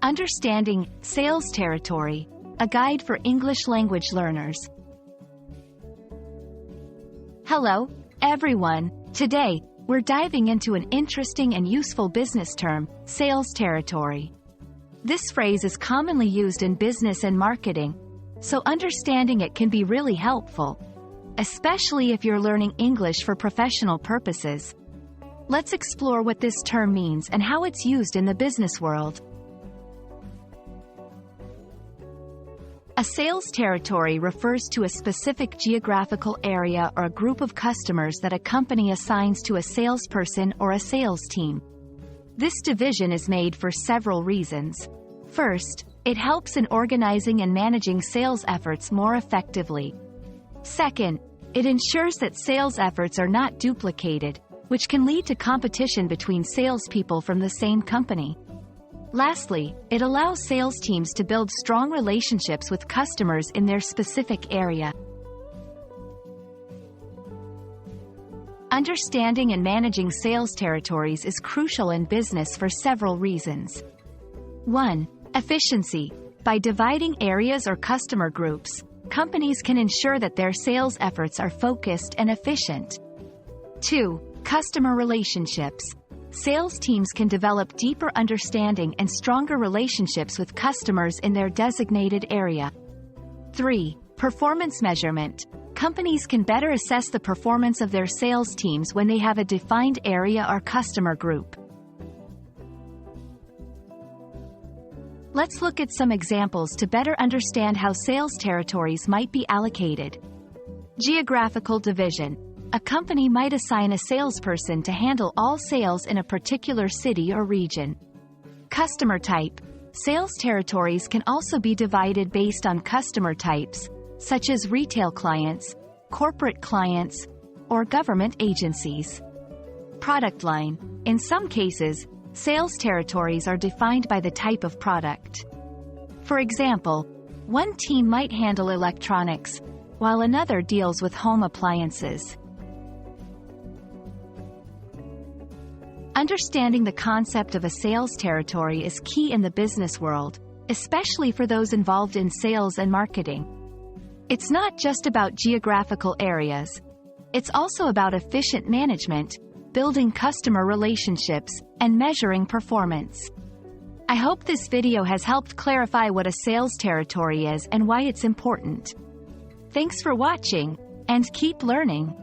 Understanding Sales Territory, a guide for English language learners. Hello, everyone. Today, we're diving into an interesting and useful business term, sales territory. This phrase is commonly used in business and marketing, so understanding it can be really helpful, especially if you're learning English for professional purposes. Let's explore what this term means and how it's used in the business world. A sales territory refers to a specific geographical area or a group of customers that a company assigns to a salesperson or a sales team. This division is made for several reasons. First, it helps in organizing and managing sales efforts more effectively. Second, it ensures that sales efforts are not duplicated, which can lead to competition between salespeople from the same company. Lastly, it allows sales teams to build strong relationships with customers in their specific area. Understanding and managing sales territories is crucial in business for several reasons. 1. Efficiency. By dividing areas or customer groups, companies can ensure that their sales efforts are focused and efficient. 2. Customer relationships. Sales teams can develop deeper understanding and stronger relationships with customers in their designated area. 3. Performance measurement. Companies can better assess the performance of their sales teams when they have a defined area or customer group. Let's look at some examples to better understand how sales territories might be allocated. Geographical division. A company might assign a salesperson to handle all sales in a particular city or region. Customer type. Sales territories can also be divided based on customer types, such as retail clients, corporate clients, or government agencies. Product line. In some cases, sales territories are defined by the type of product. For example, one team might handle electronics, while another deals with home appliances. Understanding the concept of a sales territory is key in the business world, especially for those involved in sales and marketing. It's not just about geographical areas. It's also about efficient management, building customer relationships, and measuring performance. I hope this video has helped clarify what a sales territory is and why it's important. Thanks for watching, and keep learning.